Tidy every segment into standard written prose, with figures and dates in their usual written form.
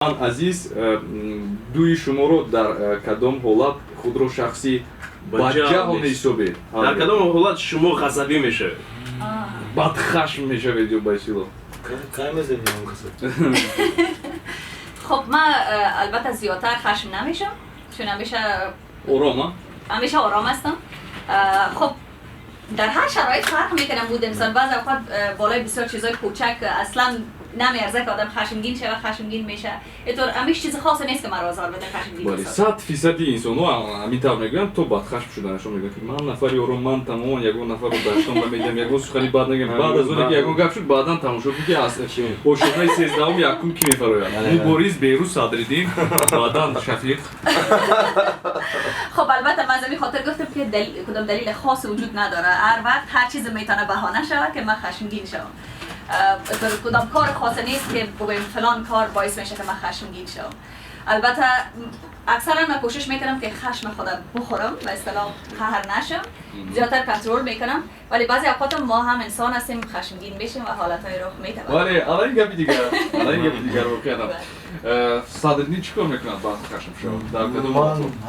عزیز دوی شما رو در کدام حالت خود رو شخصی بجا می‌سازید؟ در کدام حالت شما غضبی میشه؟ بدخشم میشه ویدیو بایسیلو. کاری می‌زنیم کسی؟ خب من البته زیادتر خشم نمیشم چون همیشه آرام هستم. خب در هر شرایط فرق میکنم بود انسان بعضی اوقات بالای بسیار چیزای کوچک اصلا نمیارزه که آدم خشمگین شه و خشمگین میشه. اینطور همیشه چیز خاصی نیست که من آزار بده خشمگین بله 100% انسان‌ها همین طور میگن تو بدخشم شدنشون میگن که من نفری آرام من تمام یگون نفر رو داشتم میگم یگون سخنی بعد نگم بعد از اون که یگون گپ شد بعداً تموم شد که اصلا با شده 13 یکم کی میفروید مبارز بیروز صدرالدین بعداً شفیق. خب البته من از خاطر گفتم که کدام دلیل خاص وجود نداره. هر وقت هر چیز میتونه بهانه شود که من خشمگین شوم. کدام کار خاصی نیست که بگویم فلان کار باعث میشه که من خشمگین شوم. البته اکثرا من کوشش میکنم که خشم خودم بخورم و اصطلاح قهر نشم. زیادتر کنترل میکنم ولی بعضی اوقات ما هم انسان هستیم خشمگین میشیم و حالتهای رخ میده. بله الان گپی دیگر رو کردم. صدرالدین چیکار میکنه بعد خشم شد؟ من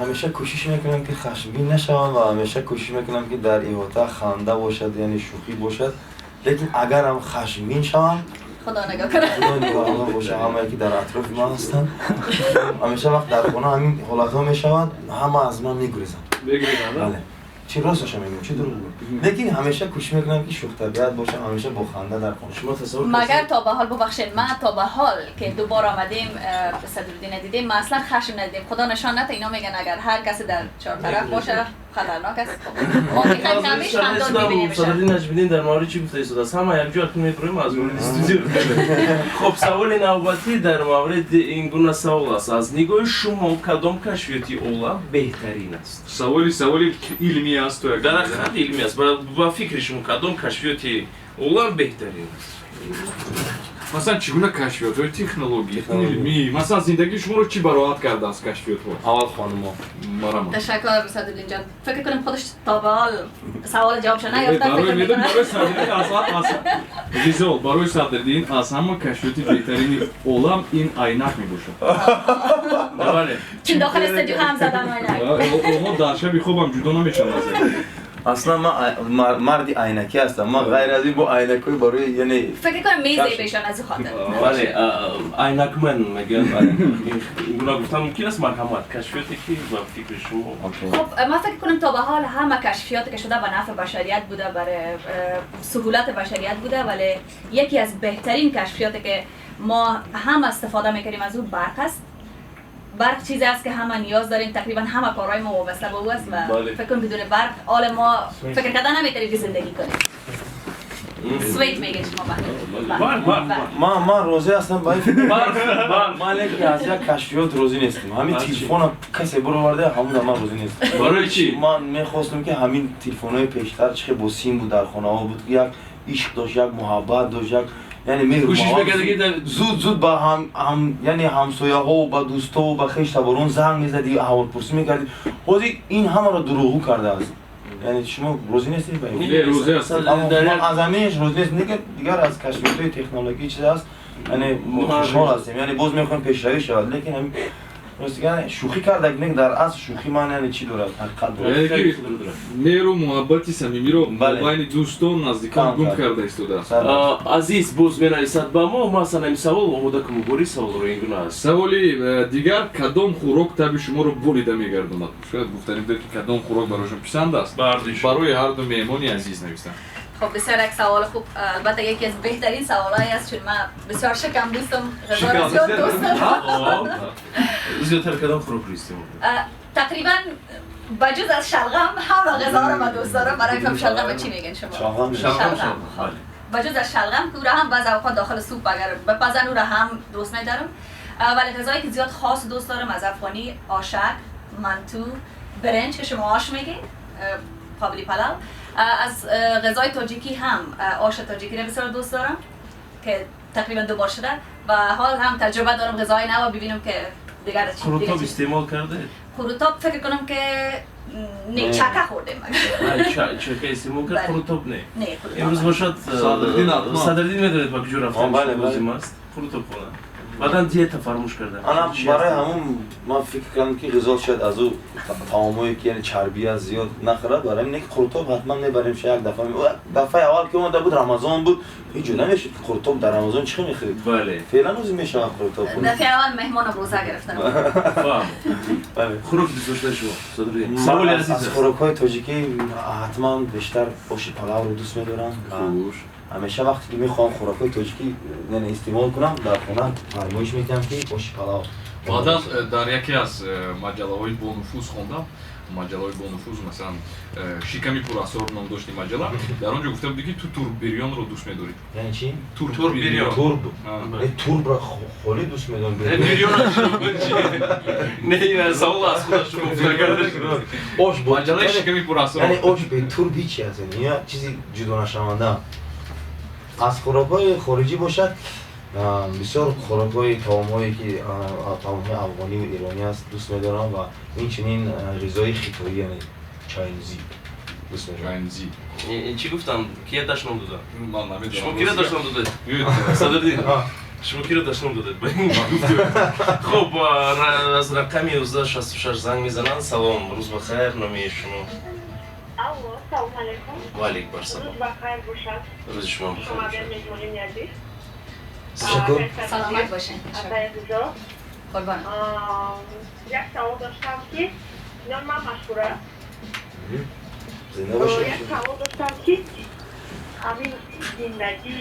همیشه کوشش میکنم که خشمگین نشوم و همیشه کوشش میکنم که در احاطه خنده باشد یعنی شوخی باشد. لیکن اگر هم خشمگین شوم خدا نگاه کنه. خدا نگاه باشه همه که در اطراف ما هستن. همیشه وقت در خونه همین حالت‌ها میشود همه از من میگریزن. بله. چی راستش میگم چی دروغ میگم. لیکن همیشه کوشش میکنم که شوخ طبیعت باشم همیشه با خنده در خونه. شما تصور مگر تا به حال ببخشید من تا به حال که دوباره آمدیم صدرالدین ندیدیم ما اصلا خشم ندیدیم. خدا نشان نده اینا میگن اگر هر کسی در چهار طرف باشه خطرناک است. ما که کمیش خندان میبینیم. صدرالدین نجمیدین در مورد چی گفته ایستاده است؟ همه یک جا که میبریم از اون استودیو. خب سوال نوبتی در مورد این گونه سوال است. از نگاه شما کدام کشفیاتی اولا بهترین است؟ سوالی علمی است تو در حقیقت علمی است. با فکر شما کدام کشفیاتی اولا بهترین است؟ مثلا چگونه کشفیات های تکنولوژی علمی مثلا زندگی شما رو چی براحت کرده است کشفیات ها؟ اول خانوما مرحبا تشکر صدرالدین جان. فکر کنم خودش تا به حال سوال جوابش نیافته. برای صدرالدین از همه کشفیات بهترین عالم این عینک میباشد. بله. چون داخل استودیو هم زدن عینک. اونها در شب خوابم جدا نمیشن از اصلا من مرد عینکی هستم. من غیر از این با عینکی برای یعنی فکر کنم میزه بهشون از خاطر. بله عینک من میگم اونا گفتم ممکن است مرحمت کشفیاتی که با فکر شما. خب من فکر کنم تا به حال همه کشفیاتی که شده به نفع بشریت بوده برای سهولت بشریت بوده ولی یکی از بهترین کشفیاتی که ما هم استفاده میکنیم از اون برق است. برق چیزی است که همه نیاز داریم. تقریبا همه کارهای ما وابسته به او است و فکر کنم بدون برق حال ما فکر کردن نمیتونیم که زندگی کنیم. سویت میگه شما من روزی هستم باید من لیکن از یک کشفیات روزی نیستم. همین تلفن کسی برآورده همون من روزی نیستم. برای چی؟ من میخواستم که همین تلفن‌های پیشتر چه با سیم بود در خانه ها بود یک عشق داشت یک محبت داشت یک یعنی مهربان زود با هم یعنی همسایه‌ها و با دوستا و با خویش تبارون زنگ می‌زدی احوالپرسی می‌کردی. خودی این همه را دروغگو کرده است. یعنی شما روزی نیستید نه روزی است. از همینش روزی نیست. دیگر از کشفیات‌های تکنولوژی چیز است. یعنی خوشحال هستیم. یعنی باز می‌خوایم پیشروی شود لیکن همین راستگاه شوخی کرده که در اصل شوخی من یعنی چی دارد حقیقت دارد. مهر و محبت صمیمی رو بین دوستان نزدیکان گم کرده است. عزیز باز می‌نویسد با ما مثلا این سوال آماده که مباری سوال رو این گونه است. سوالی دیگر کدام خوراک طبع شما رو بریده می‌گرداند؟ شاید گفتنیم که کدام خوراک برایشان پسند است؟ برای هر دو مهمانی عزیز نوشتن. خب بسیار یک سوال خوب. البته یکی از بهترین سوالایی است چون من بسیار شکم دوستم. غذا زیاد دوست دارم. زیادتر کدام خوراک رو استعمال می‌کنید؟ تقریبا بجز از شلغم همه غذا رو من دوست دارم. برای فهم شلغم چی میگن شما؟ شلغم. بجز از شلغم که هم بعضی اوقات داخل سوپ اگر بپزن او را هم دوست ندارم. ولی غذایی که زیاد خاص دوست دارم از افغانی آشک، منتو، برنج که شما آش میگین، قابلی پلاو. از غذای تاجیکی هم آش تاجیکی رو بسیار دوست دارم که تقریبا 2 بار شده و حال هم تجربه دارم غذای نو ببینم که دیگر چی. خروتاب استعمال کرده؟ خروتاب فکر کنم که نه چکه خوردیم. چکه استعمال کرد خروتاب نه. نه امروز باشد صدرالدین میدونید با کجا رفتن بازی ماست خروتاب خورد. بعدا دیت فراموش کردم. انا برای همون ما فکر کردم که غذا شاید از او طعامایی که یعنی چربی از زیاد نخوره، برای اینه که قرطاب حتما میبریم یک دفعه اول که اومده بود رمضان بود هیچ جور نمیشد که قرطاب در رمضان چی میخرید. بله. فعلا روزی میشه قرطاب. دفعه اول مهمان روزه گرفتن. فهم. بله. خوراک دوست داشته شما. صدری. سوال از خوراک‌های تاجیکی حتما بیشتر آش پلاو رو دوست می‌دارم. خوش. همیشه وقتی که میخوام خوراک‌های تاجیکی یعنی استعمال کنم در خونه فرمایش میکنم که آش پلاو. بعدا در یکی از مجله‌های با نفوذ خوندم. مجله‌های با نفوذ مثلا شکمی پر اسرار نام داشتی مجله. در اونجا گفته بود که تو تورب بریان رو دوست می‌داری. یعنی چی؟ تورب بریان. تورب را خیلی دوست می‌دارم. بریان نه سوال از خودش گفته کرده. آش مجله شکمی پر اسرار. یعنی آش به تورب چی هست؟ یعنی چیزی جدا نشونده. از خوراک‌های خارجی باشد بسیار خوراک‌های طعام‌هایی که طعام‌های افغانی و ایرانی است دوست می‌دارم و این چنین غذای خیتایی یعنی چاینزی دوست می‌دارم. چاینزی. چی گفتم؟ کی داشتم داده؟ من نمی‌دونم. شما کی داشتم داده؟ صدردین. شما کی داشتم داده؟ خب از رقم 1166 زنگ میزنن. سلام، روز بخیر، نامی شما. الو، سلام علیکم. و علیکم السلام. روز بخیر باشد. روز شما بخیر. شما به مهمونی میادید. تشکر. سلامت باشین. قربان. یک سوال داشتم که نام من مشهوره. زنده باشید. یک سوال داشتم که همین زندگی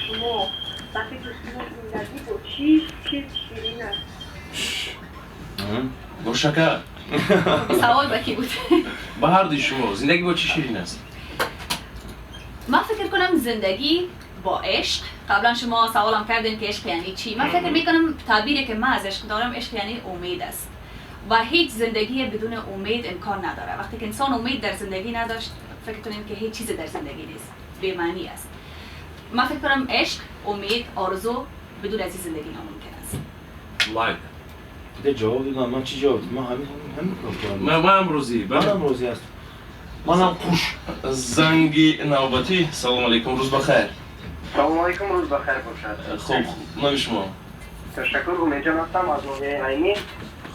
شما وقتی شما زندگی با چی شیرین است؟ با شکر. سوال با کی بود؟ با هر دوی شما زندگی با چی شیرین است؟ من فکر کنم زندگی با عشق. قبلا شما سوالم کردین که عشق یعنی چی؟ من فکر میکنم تعبیری که من از عشق دارم عشق یعنی امید است و هیچ زندگی بدون امید امکان نداره. وقتی که انسان امید در زندگی نداشت فکر کنیم که هیچ چیزی در زندگی نیست، بی معنی است. من فکر کنم عشق، امید، آرزو بدون از این زندگی ناممکن است. لایک. ده جواب دادم. من چی جواب دادم؟ من همین من امروزی. منم روزی هست. منم خوش. زنگی نوبتی. سلام علیکم، روز بخیر. سلام علیکم، روز بخیر باشد. خوب، نام شما. تشکر، امید جان هستم از نوبه عینی.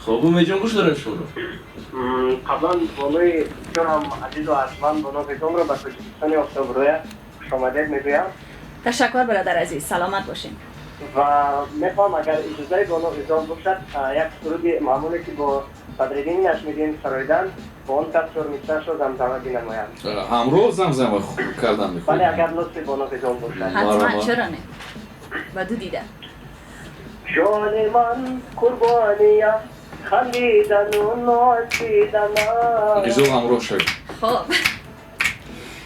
خوب، امید جان گوش دارم شما رو. قبلا بانوی جانم عزیز و ارجمند بانو بیتون رو به کجکستان آفتابروی خوش آمدید میگویم. تشکر برادر عزیز، سلامت باشین. و میخوام اگر اجازه بانو ایزان باشد یک سرود معمولی که با صدرالدین نشمیدین سرایدن با اون کس شرمیسته شد زمزمه بینمایم. همراه زمزمه کردن میخوام. بله اگر لطفی بانو ایزان باشد. حتما، چرا نه؟ و دو دیده. جان من قربانیم خندیدن و نازیدن. ایزو همراه شد. خب.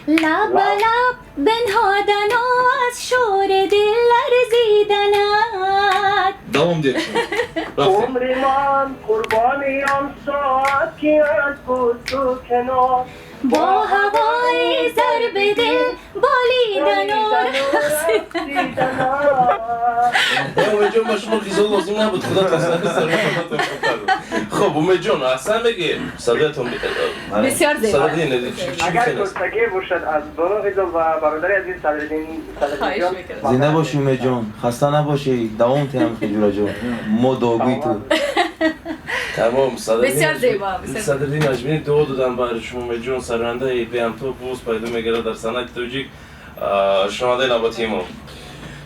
لب به لب بنهادن و از شور دل لرزیدنت. دوام دید. عمر من قربانیم ساعتی از بود و کنار با هوای ضرب دل بالیدن و رقصیدن. امید جان با شما غذا لازم نبود، خدا تصدیق خب امید جان احسن بگیر صدایتون بسیار زیبا. اگر گستگی باشد از بانو غذا و برادر عزیز صدرالدین جان. زنده باشی امید جان. خسته نباشی. دوام تیم خجورا جان. ما داغی تو. تمام. بسیار زیبا. صدرالدین نجمی دعا دادن برای شما امید جان. سرنده ایدیم تو پوست پیدا میگیره در صنعت توجیک. شنونده نوبتی ما.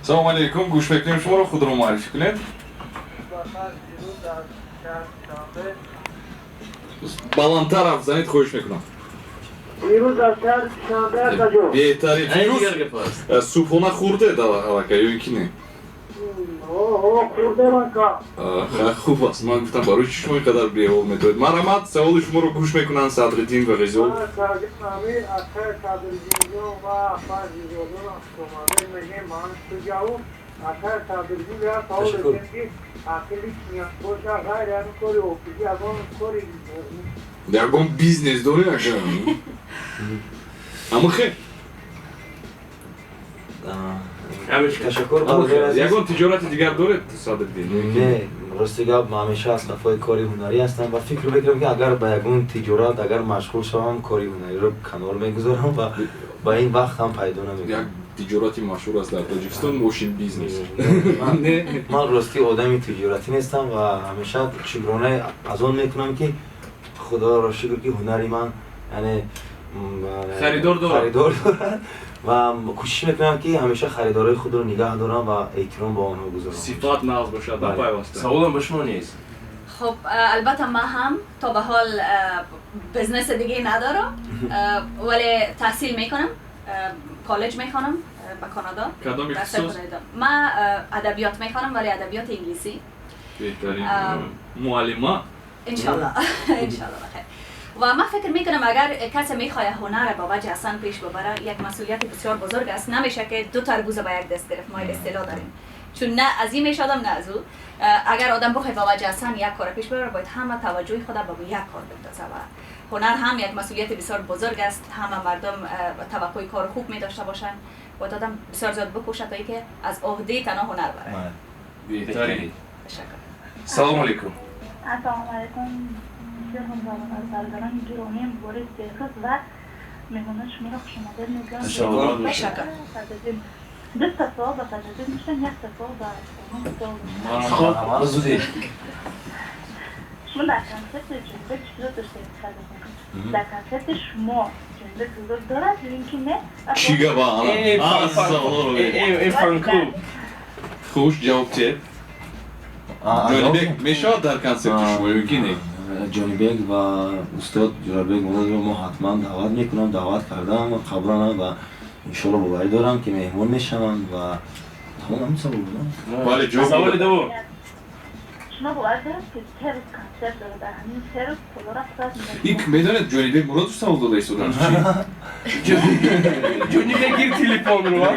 سلام علیکم، گوش میکنیم شما رو. خود رو معرفی کنید. بلندتر حرف زنید، خواهش میکنم. دیروز از شهر شنبه کجا؟ بهتری فیروز صبحانه خورده در یا اینکه نه؟ خورده من که خوب است. من گفتم برای چی شما اینقدر بی‌حال می‌دارید؟ مرحمت، سوال شما رو گوش میکنن صدرالدین و غزال. من امیر اکثر صدرالدین و فاضل شما میگم من سجاو اکثر صدرالدین را سوال دادم که اخیلی میاد باشه غیر از کاری اوپیدی از اون کاری یکم بیزنس داره اگر اما خیلی تشکر برادر عزیز. یکم تجارت دیگر داره صدرالدین؟ نه، راستی گپ من همیشه از طرفای کاری هنری هستم و فکر میکنم که اگر به یگون تجارت اگر مشغول شوم کاری هنری رو کنار میگذارم و با این وقت هم پیدا نمیکنم. تجارتی مشهور است در تاجیکستان ماشین بیزنس. من راستی آدمی تجارتی نیستم و همیشه شکرانه از آن میکنم که خدا را شکر که هنری من یعنی خریدار دارد و کوشش میکنم که همیشه خریدارای خود رو نگه دارم و احترام با آنها گذارم. صفات نقض باشد در پیوسته. سوالم به شما نیست. خب البته من هم تا به حال بزنس دیگه ندارم ولی تحصیل میکنم، کالج میخوانم به کانادا. کدام اختصاص؟ من ادبیات میخوانم ولی ادبیات انگلیسی. بهترین معلمه. انشالله انشالله بخیر. و من فکر میکنم اگر کسی میخواد هنر با وجه اصلا پیش ببره یک مسئولیت بسیار بزرگ است. نمیشه که دو تربوز با یک دست گرفت. ما اصطلاح داریم چون نه از این میشدم نه از او. اگر آدم بخواد با وجه اصلا یک کار پیش ببره باید همه توجه خود به یک کار بندازه و هنر هم یک مسئولیت بسیار بزرگ است. همه مردم توقع کار خوب می داشته باشن باید آدم بسیار زیاد بکوشه تا اینکه از عهده تنها هنر بره. بهترین. تشکر. سلام علیکم. السلام علیکم. سرگرم گرامی بوریس بهروز و مهمانان شما را خوش آمدید میگم. تشکر. دو تا سوال با تجدید میشن، یک تا سوال با زودی. شما در کنسرت جنبه چطور داشته میکنید؟ در کنسرت شما جنبه حضور دارد یا اینکه نه؟ چیگه با این فرانکو. خوش جواب تیب. جانی بیگ میشود در کنسرت شما یا کی نه؟ جانی بیگ و استاد جورابیگ ما حتما دعوت میکنم، دعوت کردم و قبولم و انشالله باوری دارم که مهمون میشم و تمام همین سوال بودم. بله جواب. سوال دوم. شما باور دارید که 3 روز کنسرت داره، در همین 3 روز کلورا خواهد این میداند جانی بیگ مراد سوال داده ایستادن چی؟ جونی بگیر تلفن رو.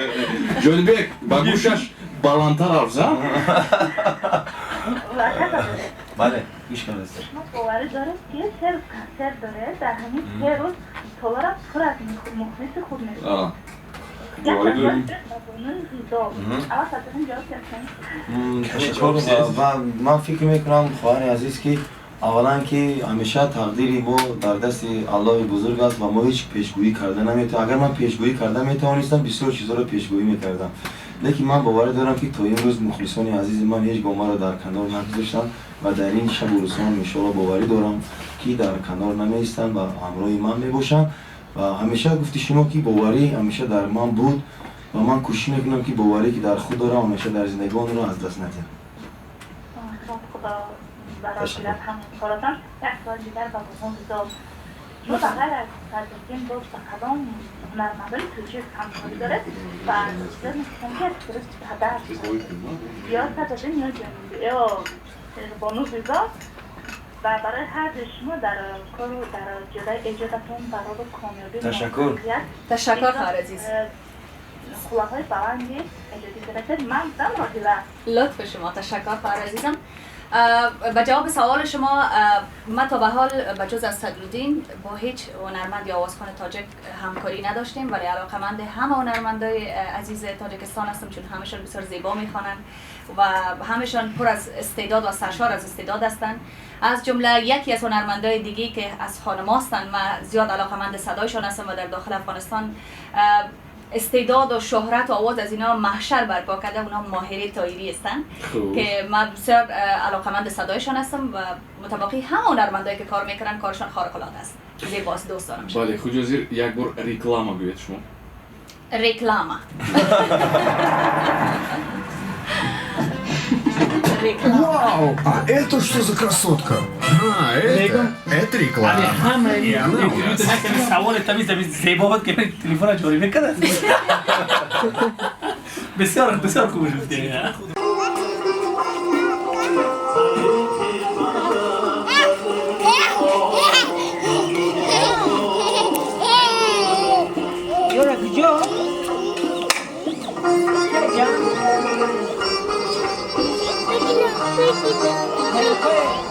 جانی بیگ با گوشش بالانتر حرف زد. بله گوش کنید. شما باور دارید که 3 روز کنسرت داره، در همین 3 روز کلورا پر از مخلص خود میشه. باوری داریم. و من فکر میکنم خواهر عزیز که اولا که همیشه تقدیری ما در دست الله بزرگ است و ما هیچ پیشگویی کرده نمیتونم. اگر من پیشگویی کرده میتوانستم بسیار چیزا رو پیشگویی میکردم، لیکن من باور دارم که تا این روز مخلصان عزیز من هیچ گام را در کنار نگذاشتن و در این شب و روزها ان شاءالله باوری دارم که در کنار نمیایستند و همراه من میباشند و همیشه گفتی شما که باوری همیشه در من بود و من کوشش میکنم که باوری که در خود دارم همیشه در زندگان رو از دست ندم. خدا برای همین کاراتان یک سال دیگر با بزرگ داد. شما بغیر از تدریسین باز با کدام هنرمندای توجیه همکاری داره و چیزا میکنم که درست هدف یا تدریسین یا جنبی یا بانو بیزا و برای هر شما در کار و در جلای ایجادتون برای کامیابی تشکر. تشکر خواهر عزیز. خلاهای بلندی ایجادی درسته من دم را دیدم. لطف شما. تشکر خواهر عزیزم. به جواب سوال شما ما تا به حال به جز از صدرالدین با هیچ هنرمند یا آوازخوان تاجیک همکاری نداشتیم ولی علاقه‌مند همه هنرمندای عزیز تاجیکستان هستم چون همشون بسیار زیبا میخوانند و همشون پر از استعداد و سرشار از استعداد هستند. از جمله یکی از هنرمندای دیگه که از خانم هستند و زیاد علاقه‌مند صدایشان هستم و در داخل افغانستان استعداد و شهرت و آواز از اینا محشر برپا کرده. اونا ماهری طاهری هستن که من بسیار علاقه‌مند صدایشان هستم و متباقی همه هنرمندایی که کار میکنن کارشان خارق العاده است. زیباست، دوست دارم. بله خوجازیر یک بار ریکلاما گوید شما. Реклама. Вау! А это что за красотка? Это реклама. همه سوال تمیز زیبا بود که تلفن جوری میکنه. بسیار بسیار خوب گفتی. Thank you.